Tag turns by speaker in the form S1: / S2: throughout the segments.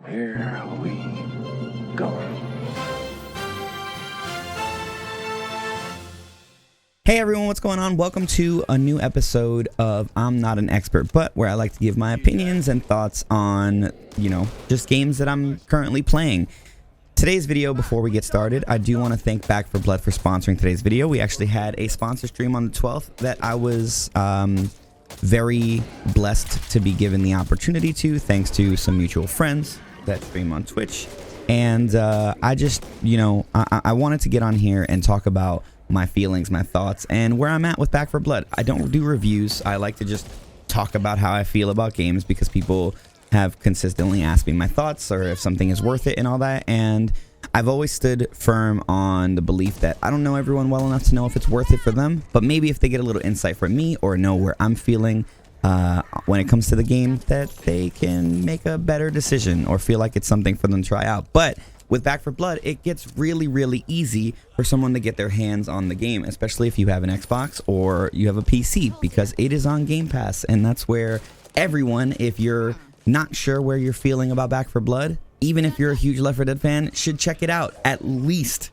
S1: Here we go.
S2: Hey everyone, what's going on? Welcome to a new episode of I'm Not an Expert, but where I like to give my opinions and thoughts on, just games that I'm currently playing. Today's video, before we get started, I do want to thank Back 4 Blood for sponsoring today's video. We actually had a sponsor stream on the 12th that I was very blessed to be given the opportunity to, thanks to some mutual friends that stream on Twitch. And I just, I wanted to get on here and talk about my feelings, my thoughts, and where I'm at with Back 4 Blood. I don't do reviews. I like to just talk about how I feel about games because people have consistently asked me my thoughts or if something is worth it and all that. And I've always stood firm on the belief that I don't know everyone well enough to know if it's worth it for them, but maybe if they get a little insight from me or know where I'm feeling when it comes to the game, that they can make a better decision or feel like it's something for them to try out. But with Back 4 Blood, it gets really, really easy for someone to get their hands on the game, especially if you have an Xbox or you have a PC, because it is on Game Pass. And that's where everyone, if you're not sure where you're feeling about Back 4 Blood, even if you're a huge Left 4 Dead fan, should check it out. At least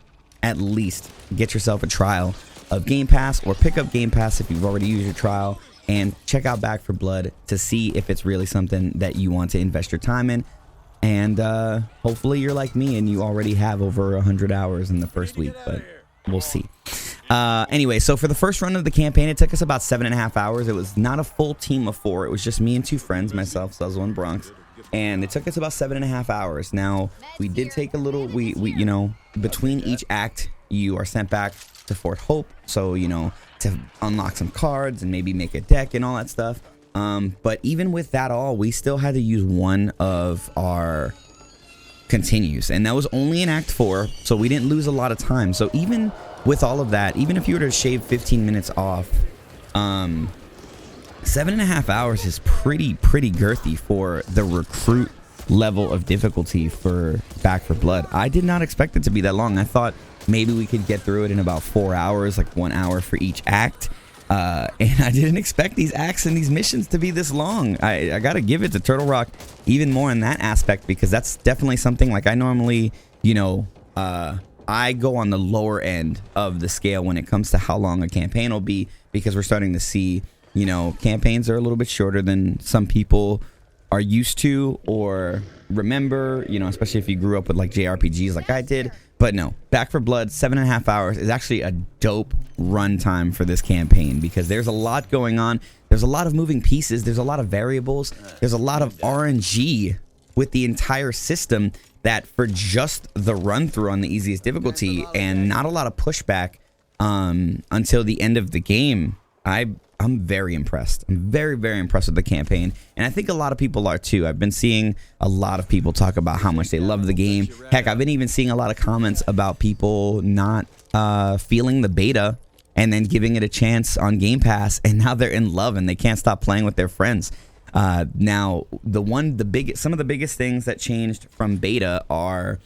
S2: get yourself a trial of Game Pass, or pick up Game Pass if you've already used your trial, and check out Back 4 Blood to see if it's really something that you want to invest your time in. And hopefully you're like me and you already have over 100 hours in the first week, but we'll see. Anyway, so for the first run of the campaign, it took us about 7.5 hours. It was not a full team of 4. It was just me and 2 friends, myself, Suzzle, and Bronx. And it took us about 7.5 hours. Now, we did take a little, between each act, you are sent back to Fort Hope. So, to unlock some cards and maybe make a deck and all that stuff. But even with that all, we still had to use one of our continues, and that was only in Act 4, so we didn't lose a lot of time. So even with all of that, even if you were to shave 15 minutes off, 7.5 hours is pretty girthy for the recruit level of difficulty for Back 4 Blood. I did not expect it to be that long. I thought maybe we could get through it in about 4 hours, like 1 hour for each act. And I didn't expect these acts and these missions to be this long. I gotta give it to Turtle Rock even more in that aspect, because that's definitely something, like, I normally, I go on the lower end of the scale when it comes to how long a campaign will be, because we're starting to see, campaigns are a little bit shorter than some people are used to or remember, especially if you grew up with like JRPGs like I did. But no, Back 4 Blood, 7.5 hours is actually a dope runtime for this campaign, because there's a lot going on. There's a lot of moving pieces. There's a lot of variables. There's a lot of RNG with the entire system, that for just the run through on the easiest difficulty and not a lot of pushback until the end of the game, I'm very impressed. I'm very, very impressed with the campaign. And I think a lot of people are too. I've been seeing a lot of people talk about how much they love the game. Heck, I've been even seeing a lot of comments about people not feeling the beta and then giving it a chance on Game Pass, and now they're in love and they can't stop playing with their friends. Now, some of the biggest things that changed from beta are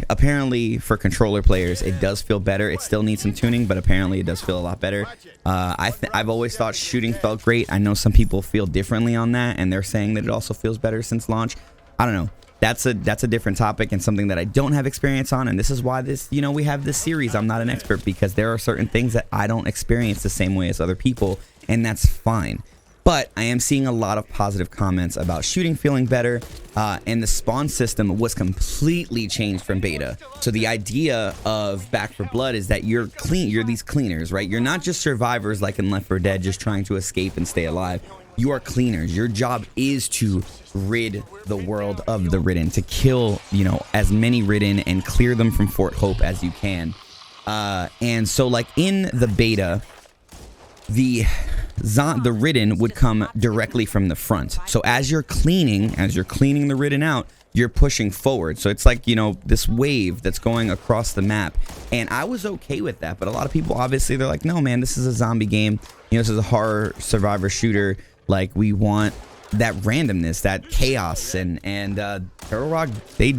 S2: apparently for controller players, it does feel better. It still needs some tuning, but apparently it does feel a lot better. I've always thought shooting felt great. I know some people feel differently on that, and they're saying that it also feels better since launch. I don't know. That's a different topic and something that I don't have experience on, and this is why we have this series, I'm Not an Expert, because there are certain things that I don't experience the same way as other people, and that's fine. But I am seeing a lot of positive comments about shooting feeling better, and the spawn system was completely changed from beta. So the idea of Back 4 Blood is that you're these cleaners, right? You're not just survivors like in Left 4 Dead, just trying to escape and stay alive. You are cleaners. Your job is to rid the world of the Ridden, to kill, as many Ridden and clear them from Fort Hope as you can. And so, like, in the beta, the Ridden would come directly from the front. So as you're cleaning the Ridden out, you're pushing forward. So it's like, this wave that's going across the map. And I was okay with that. But a lot of people, obviously, they're like, no, man, this is a zombie game. This is a horror survivor shooter. Like, we want that randomness, that chaos. And Turtle Rock, they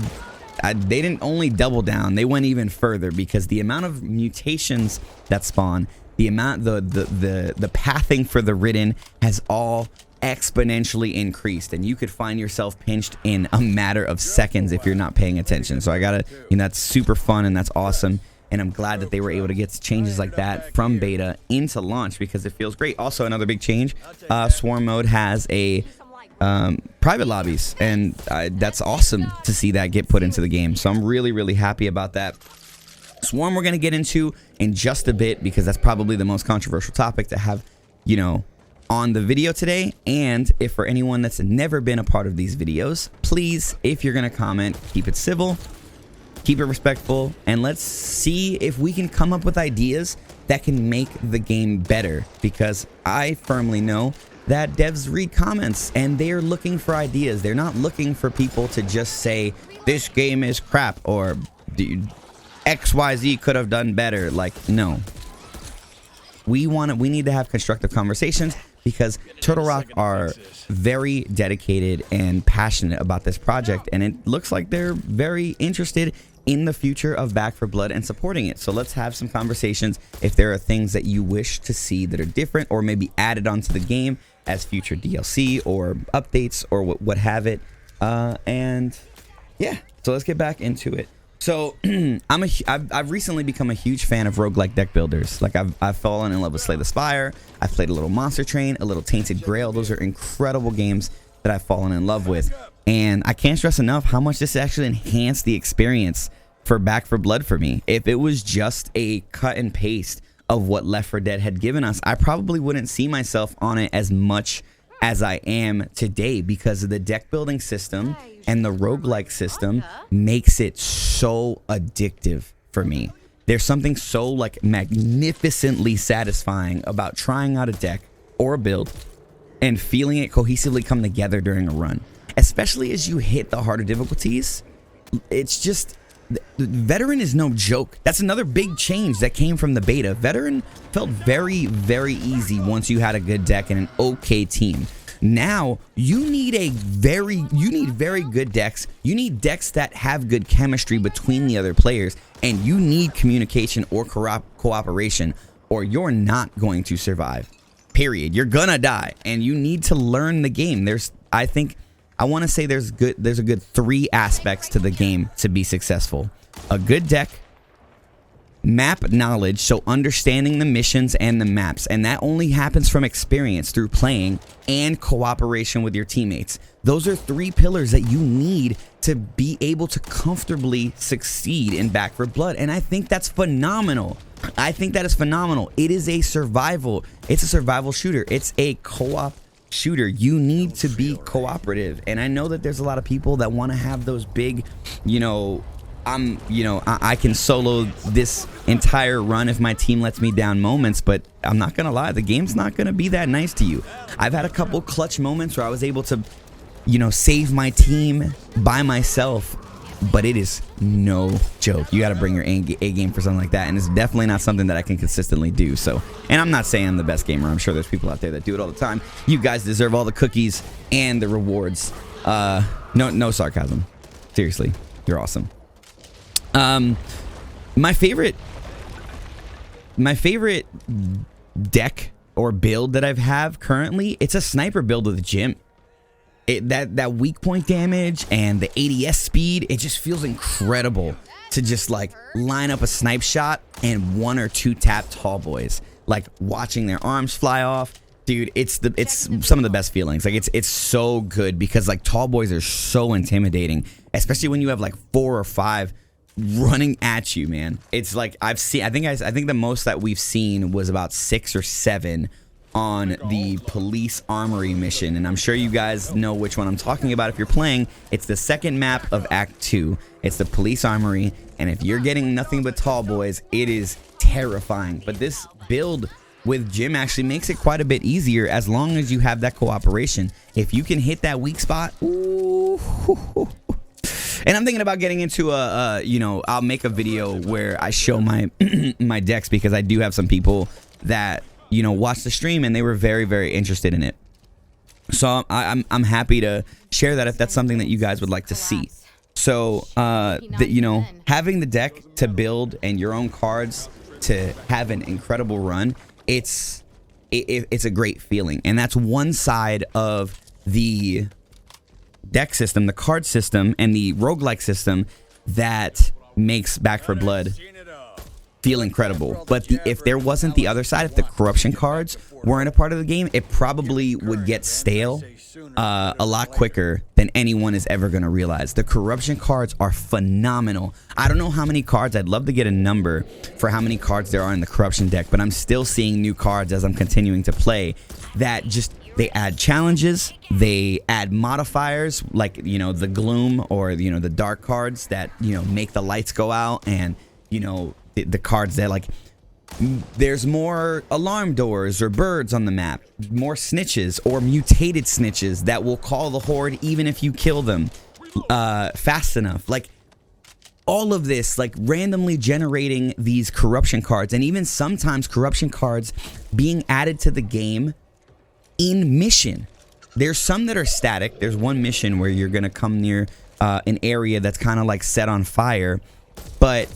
S2: didn't only double down. They went even further, because the amount of mutations that spawn, the pathing for the Ridden has all exponentially increased, and you could find yourself pinched in a matter of seconds if you're not paying attention. So I gotta, that's super fun and that's awesome. And I'm glad that they were able to get changes like that from beta into launch because it feels great. Also, another big change, Swarm mode has a private lobbies, and that's awesome to see that get put into the game. So I'm really, really happy about that. Swarm we're going to get into in just a bit because that's probably the most controversial topic to have, on the video today. And if for anyone that's never been a part of these videos, please, if you're going to comment, keep it civil. Keep it respectful, and let's see if we can come up with ideas that can make the game better, because I firmly know that devs read comments and they're looking for ideas. They're not looking for people to just say this game is crap or XYZ could have done better. Like, no. We need to have constructive conversations because Turtle Rock are very dedicated and passionate about this project, and it looks like they're very interested in the future of Back 4 Blood and supporting it. So let's have some conversations if there are things that you wish to see that are different or maybe added onto the game as future DLC or updates or what have it. And yeah, so let's get back into it. So I've recently become a huge fan of roguelike deck builders. Like I've fallen in love with Slay the Spire. I've played a little Monster Train, a little Tainted Grail. Those are incredible games that I've fallen in love with. And I can't stress enough how much this actually enhanced the experience for Back 4 Blood for me. If it was just a cut and paste of what Left 4 Dead had given us, I probably wouldn't see myself on it as much as I am today, because of the deck building system and the roguelike system makes it so addictive for me. There's something so like magnificently satisfying about trying out a deck or a build and feeling it cohesively come together during a run, especially as you hit the harder difficulties. It's just, Veteran is no joke. That's another big change that came from the beta. Veteran felt very, very easy once you had a good deck and an okay team. Now you need very good decks. You need decks that have good chemistry between the other players, and you need communication or cooperation, or you're not going to survive. Period. You're gonna die, and you need to learn the game. I want to say there's a good 3 aspects to the game to be successful. A good deck, map knowledge, so understanding the missions and the maps, and that only happens from experience through playing, and cooperation with your teammates. Those are 3 pillars that you need to be able to comfortably succeed in Back 4 Blood, and I think that's phenomenal. I think that is phenomenal. It is a survival. It's a survival shooter. It's a co-op shooter. You need to be cooperative, and I know that there's a lot of people that want to have those big, I can solo this entire run if my team lets me down moments, but I'm not gonna lie, the game's not gonna be that nice to you. I've had a couple clutch moments where I was able to, save my team by myself, but it is no joke. You got to bring your A game for something like that, and it's definitely not something that I can consistently do. So, and I'm not saying I'm the best gamer. I'm sure there's people out there that do it all the time. You guys deserve all the cookies and the rewards. No sarcasm. Seriously, you're awesome. My favorite deck or build that I have currently, it's a sniper build with a Jim. That weak point damage and the ADS speed, it just feels incredible to just like line up a snipe shot and 1 or 2 tap tall boys, like watching their arms fly off. Dude, it's some of the best feelings. Like it's so good because like tall boys are so intimidating, especially when you have like 4 or 5 running at you, man. It's like I think the most that we've seen was about 6 or 7 on the police armory mission, and I'm sure you guys know which one I'm talking about if you're playing. It's the second map of Act 2. It's the police armory, and if you're getting nothing but tall boys, it is terrifying. But this build with Jim actually makes it quite a bit easier as long as you have that cooperation. If you can hit that weak spot, ooh. And I'm thinking about getting into I'll make a video where I show my my decks, because I do have some people that watch the stream and they were very, very interested in it. So I'm happy to share that if that's something that you guys would like to see. So having the deck to build and your own cards to have an incredible run, it's it's a great feeling. And that's one side of the deck system, the card system, and the roguelike system that makes Back 4 Blood feel incredible. But if there wasn't the other side, if the corruption cards weren't a part of the game, it probably would get stale a lot quicker than anyone is ever going to realize. The corruption cards are phenomenal. I don't know how many cards. I'd love to get a number for how many cards there are in the corruption deck, but I'm still seeing new cards as I'm continuing to play that just, they add challenges, they add modifiers like, you know, the gloom or, you know, the dark cards that, you know, make the lights go out, and, you know, the cards that, like, there's more alarm doors or birds on the map, more snitches or mutated snitches that will call the horde even if you kill them fast enough. Like, all of this, like, randomly generating these corruption cards, and even sometimes corruption cards being added to the game in mission. There's some that are static. There's one mission where you're gonna come near an area that's kind of like set on fire, but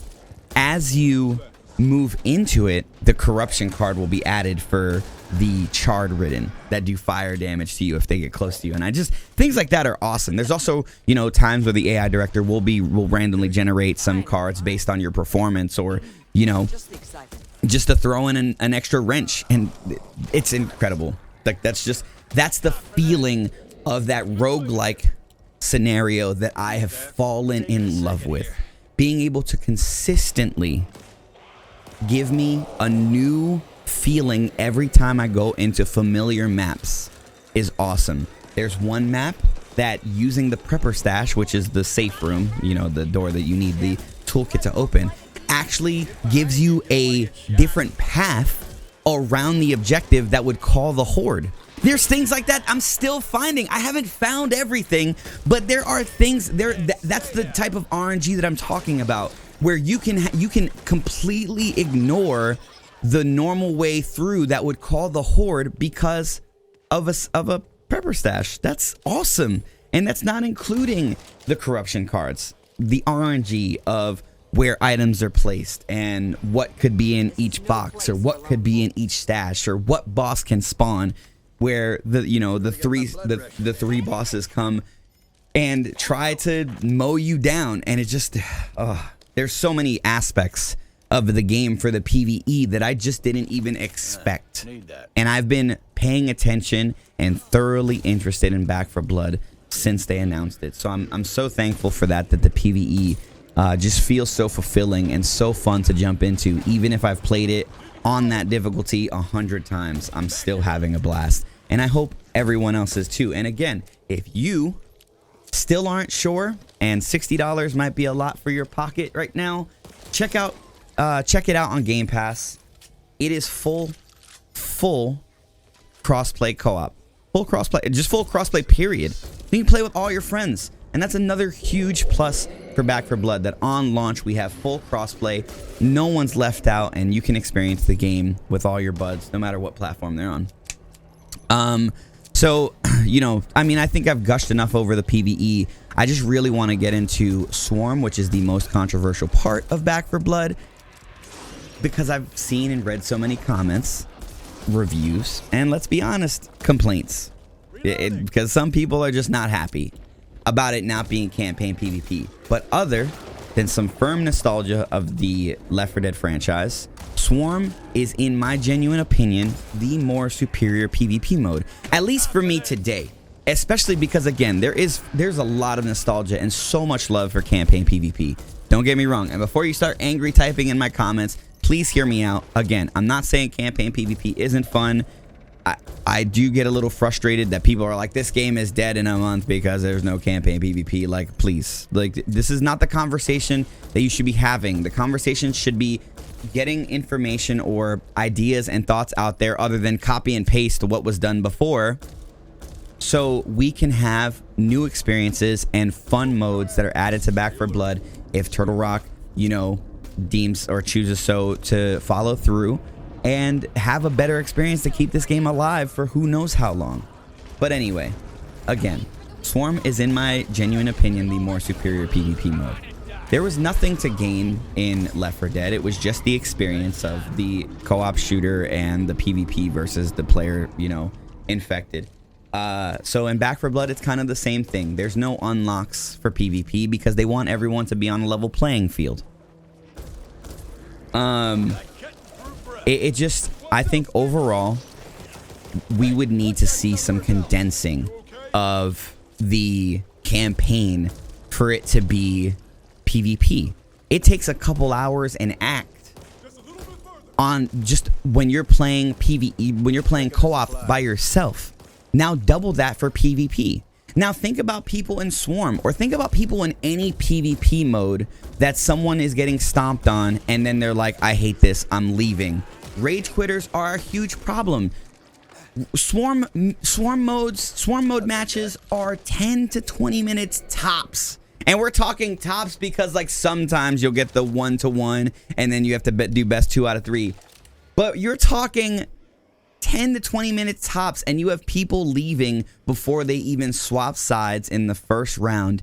S2: as you move into it, the corruption card will be added for the charred ridden that do fire damage to you if they get close to you. And I just, things like that are awesome. There's also, you know, times where the AI director will randomly generate some cards based on your performance, or, you know, just to throw in an extra wrench, and it's incredible. Like, that's the feeling of that roguelike scenario that I have fallen in love with. Being able to consistently give me a new feeling every time I go into familiar maps is awesome. There's one map that, using the prepper stash, which is the safe room, you know, the door that you need the toolkit to open, actually gives you a different path around the objective that would call the horde. There's things like that I'm still finding. I haven't found everything, but there are things there. That's the type of RNG that I'm talking about, where you can completely ignore the normal way through that would call the horde because of a prepper stash. That's awesome, and that's not including the corruption cards, the RNG of where items are placed and what could be in each box, or what could be in each stash, or what boss can spawn, where the three bosses come and try to mow you down. And it just, there's so many aspects of the game for the PvE that I just didn't even expect. And I've been paying attention and thoroughly interested in Back 4 Blood since they announced it. So I'm so thankful for that the PvE just feels so fulfilling and so fun to jump into. Even if I've played it on that difficulty 100 times, I'm still having a blast. And I hope everyone else is too. And again, if you still aren't sure and $60 might be a lot for your pocket right now, check it out on Game Pass. It is full crossplay co-op. Full crossplay period. You can play with all your friends. And that's another huge plus for Back 4 Blood, that on launch we have full crossplay. No one's left out, and you can experience the game with all your buds, no matter what platform they're on. So, you know, I mean, I think I've gushed enough over the PvE. I just really want to get into Swarm, which is the most controversial part of Back 4 Blood, because I've seen and read so many comments, reviews, and let's be honest, complaints. Because some people are just not happy about it not being campaign PvP. But other than some firm nostalgia of the Left 4 Dead franchise, Swarm is, in my genuine opinion, the more superior PvP mode, at least for me today. Especially because, again, there's a lot of nostalgia and so much love for campaign PvP. Don't get me wrong. And before you start angry typing in my comments, please hear me out. Again, I'm not saying campaign PvP isn't fun. I do get a little frustrated that people are like, this game is dead in a month because there's no campaign PvP. Like, please, like, this is not the conversation that you should be having. The conversation should be getting information or ideas and thoughts out there other than copy and paste what was done before, so we can have new experiences and fun modes that are added to Back 4 Blood if Turtle Rock, you know, deems or chooses so to follow through, and have a better experience to keep this game alive for who knows how long. But anyway, again, Swarm is, in my genuine opinion, the more superior PvP mode. there was nothing to gain in Left 4 Dead. It was just the experience of the co-op shooter and the PvP versus the player, you know, infected. So in Back 4 Blood, it's kind of the same thing. There's no unlocks for PvP because they want everyone to be on a level playing field. It just, I think overall, we would need to see some condensing of the campaign for it to be PvP. It takes a couple hours an act on just when you're playing PvE, when you're playing co-op by yourself. Now double that for PvP. Now think about people in Swarm, or think about people in any PvP mode that someone is getting stomped on and then they're like, I hate this, I'm leaving. Rage quitters are a huge problem. Swarm mode matches are 10 to 20 minutes tops. And we're talking tops because like sometimes you'll get the 1-to-1 and then you have to do best 2 out of 3. But you're talking 10 to 20 minutes tops, and you have people leaving before they even swap sides in the first round.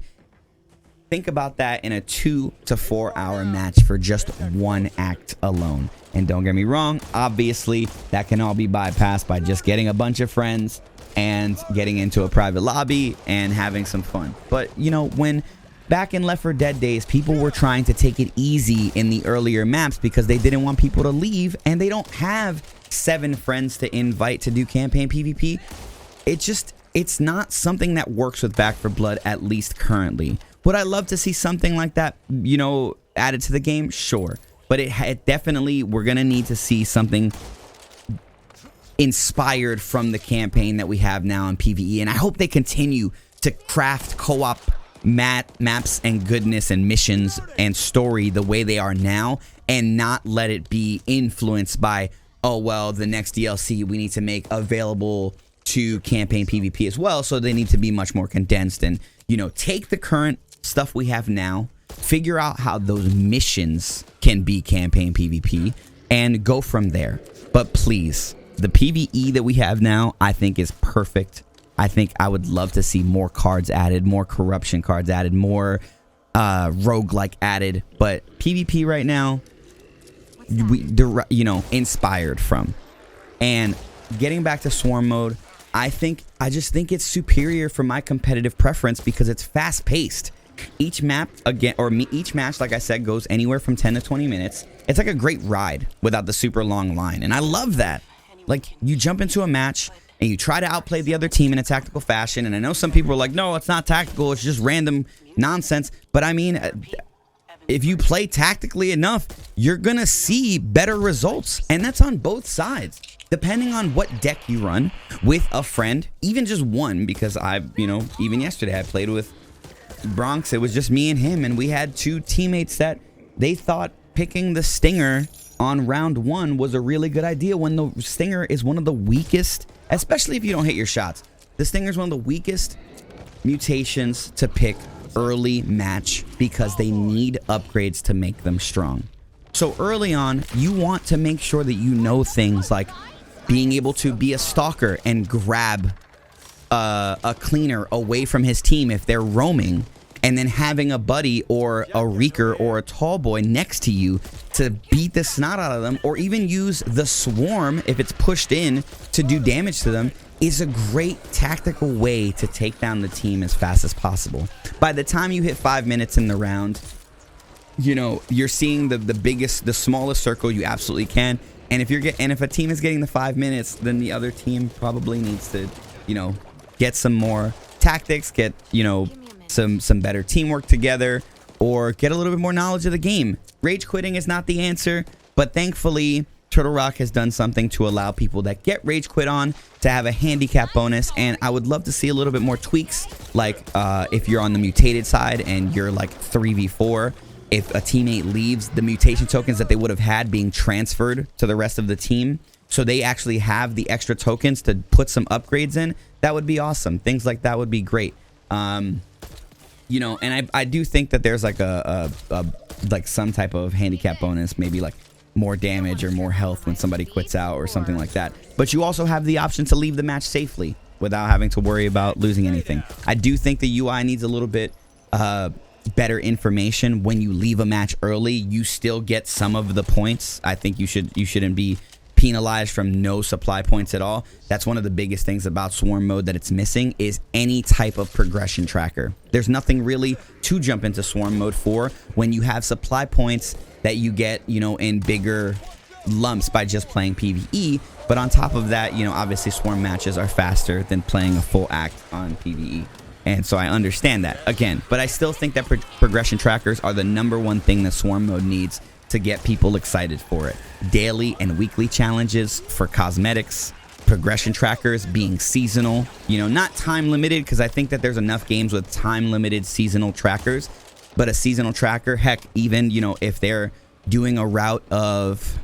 S2: Think about that in a 2 to 4 hour match for just one act alone. And don't get me wrong, obviously that can all be bypassed by just getting a bunch of friends and getting into a private lobby and having some fun. But you know, when back in Left 4 Dead days, people were trying to take it easy in the earlier maps because they didn't want people to leave, and they don't have 7 friends to invite to do campaign PvP. It's not something that works with Back 4 Blood, at least currently. Would I love to see something like that, you know, added to the game? Sure. But it definitely, we're going to need to see something inspired from the campaign that we have now in PvE. And I hope they continue to craft co-op maps and goodness and missions and story the way they are now, and not let it be influenced by, oh, well, the next DLC we need to make available to campaign PvP as well. So they need to be much more condensed and, you know, take the current stuff we have now, figure out how those missions can be campaign PvP, and go from there. But please, the PvE that we have now, I think is perfect. I think I would love to see more cards added, more corruption cards added, more roguelike added. But PvP right now, you know, inspired from. And getting back to Swarm mode, I just think it's superior for my competitive preference because it's fast paced. Each map each match, like I said, goes anywhere from 10 to 20 minutes. It's like a great ride without the super long line, and I love that. Like, you jump into a match and you try to outplay the other team in a tactical fashion, and I know some people are like, no, it's not tactical, it's just random nonsense. But I mean, if you play tactically enough, you're gonna see better results, and that's on both sides. Depending on what deck you run with a friend, even just one, because you know, even yesterday I played with Bronx. It was just me and him, and we had 2 teammates that they thought picking the Stinger on round 1 was a really good idea, when the Stinger is one of the weakest, especially if you don't hit your shots. The Stinger is one of the weakest mutations to pick early match because they need upgrades to make them strong. So early on, you want to make sure that you know things like being able to be a stalker and grab a cleaner away from his team if they're roaming, and then having a buddy or a reeker or a tall boy next to you to beat the snot out of them, or even use the swarm if it's pushed in to do damage to them, is a great tactical way to take down the team as fast as possible. By the time you hit 5 minutes in the round, you know, you're seeing the smallest circle you absolutely can. And if a team is getting the 5 minutes, then the other team probably needs to, you know, get some more tactics, get, you know, some better teamwork together, or get a little bit more knowledge of the game. Rage quitting is not the answer, but thankfully Turtle Rock has done something to allow people that get rage quit on to have a handicap bonus. And I would love to see a little bit more tweaks, like if you're on the mutated side and you're like 3v4, if a teammate leaves, the mutation tokens that they would have had being transferred to the rest of the team, so they actually have the extra tokens to put some upgrades in. That would be awesome. Things like that would be great. You know, and I do think that there's like like some type of handicap bonus, maybe like more damage or more health when somebody quits out or something like that. But you also have the option to leave the match safely without having to worry about losing anything. I do think the UI needs a little bit better information. When you leave a match early, you still get some of the points. I think you shouldn't be penalized from no supply points at all. That's one of the biggest things about Swarm mode that it's missing, is any type of progression tracker. There's nothing really to jump into Swarm mode for when you have supply points that you get, you know, in bigger lumps by just playing PvE. But on top of that, you know, obviously Swarm matches are faster than playing a full act on PvE. And so I understand that again, but I still think that progression trackers are the #1 thing that Swarm mode needs to get people excited for it. Daily and weekly challenges for cosmetics, progression trackers being seasonal, you know, not time limited, because I think that there's enough games with time limited seasonal trackers, but a seasonal tracker, heck, even, you know, if they're doing a route of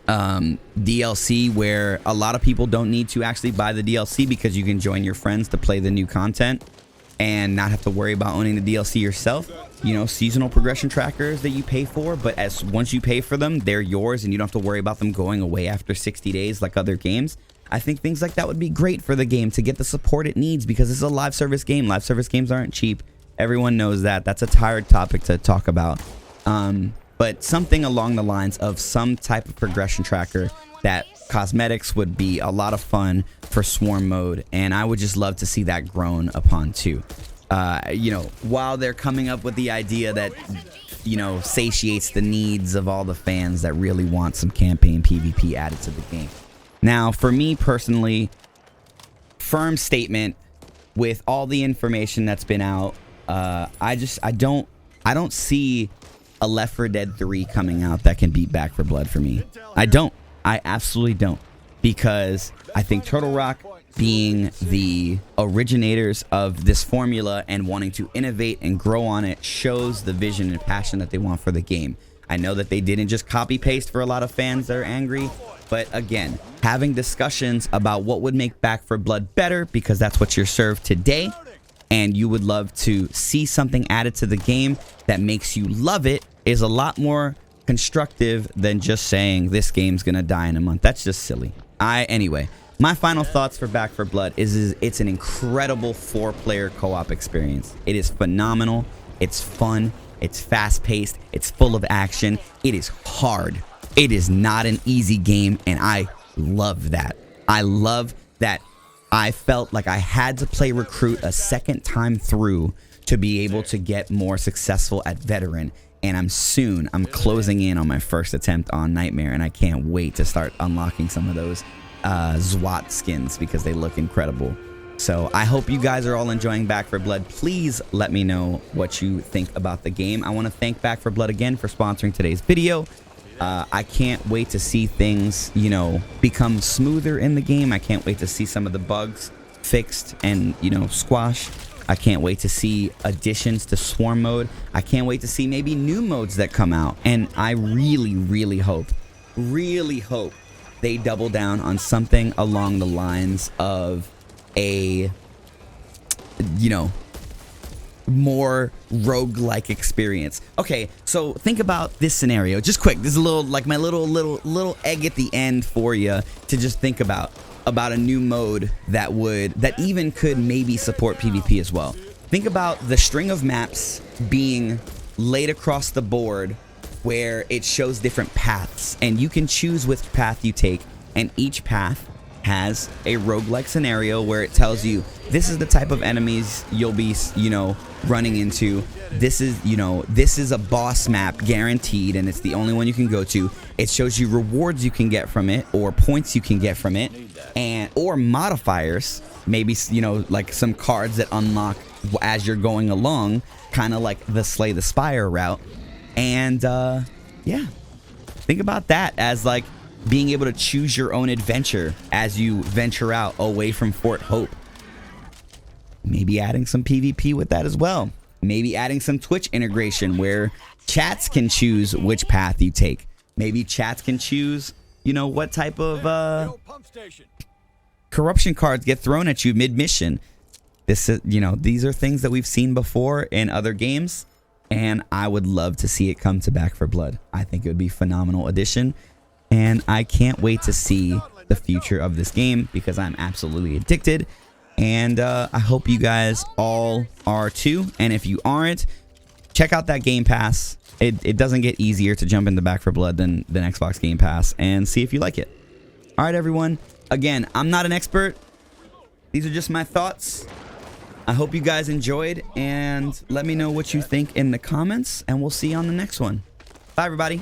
S2: DLC where a lot of people don't need to actually buy the DLC because you can join your friends to play the new content and not have to worry about owning the DLC yourself. You know, seasonal progression trackers that you pay for, but once you pay for them, they're yours and you don't have to worry about them going away after 60 days like other games. I think things like that would be great for the game to get the support it needs, because it's a live service game. Live service games aren't cheap. Everyone knows that. That's a tired topic to talk about. But something along the lines of some type of progression tracker that cosmetics would be a lot of fun for Swarm mode, and I would just love to see that grown upon too. You know, while they're coming up with the idea that, you know, satiates the needs of all the fans that really want some campaign PvP added to the game. Now, for me personally, firm statement with all the information that's been out, I don't see a Left 4 Dead 3 coming out that can beat Back 4 Blood for me. I absolutely don't, because I think Turtle Rock, being the originators of this formula and wanting to innovate and grow on it, shows the vision and passion that they want for the game. I know that they didn't just copy paste for a lot of fans that are angry, but again, having discussions about what would make Back 4 Blood better, because that's what you're served today, and you would love to see something added to the game that makes you love it, is a lot more constructive than just saying this game's gonna die in a month. That's just silly. Anyway, my final thoughts for Back 4 Blood is it's an incredible 4-player co-op experience. It is phenomenal. It's fun. It's fast-paced. It's full of action. It is hard. It is not an easy game, and I love that. I love that I felt like I had to play Recruit a second time through to be able to get more successful at Veteran. And I'm closing in on my first attempt on Nightmare, and I can't wait to start unlocking some of those Zwat skins because they look incredible. So I hope you guys are all enjoying Back 4 Blood. Please let me know what you think about the game. I want to thank Back 4 Blood again for sponsoring today's video. I can't wait to see things, you know, become smoother in the game. I can't wait to see some of the bugs fixed and, you know, squashed. I can't wait to see additions to Swarm mode. I can't wait to see maybe new modes that come out. And I really hope they double down on something along the lines of a, you know, more roguelike experience. Okay, so think about this scenario. Just quick, this is a little, like my little egg at the end for you to just think about a new mode that even could maybe support PvP as well. Think about the string of maps being laid across the board where it shows different paths, and you can choose which path you take, and each path has a roguelike scenario where it tells you this is the type of enemies you'll be, you know, running into. This is a boss map guaranteed, and it's the only one you can go to. It shows you rewards you can get from it, or points you can get from it, or modifiers, maybe, you know, like some cards that unlock as you're going along, kind of like the Slay the Spire route. And yeah, think about that as like being able to choose your own adventure as you venture out away from Fort Hope. Maybe adding some PvP with that as well. Maybe adding some Twitch integration where chats can choose which path you take. Maybe chats can choose, you know, what type of corruption cards get thrown at you mid-mission. This is, you know, these are things that we've seen before in other games, and I would love to see it come to Back 4 Blood. I think it would be a phenomenal addition, and I can't wait to see the future of this game because I'm absolutely addicted. And I hope you guys all are too. And if you aren't, check out that Game Pass. It doesn't get easier to jump into Back 4 Blood than Xbox Game Pass, and see if you like it. All right, everyone. Again, I'm not an expert. These are just my thoughts. I hope you guys enjoyed, and let me know what you think in the comments, and we'll see you on the next one. Bye, everybody.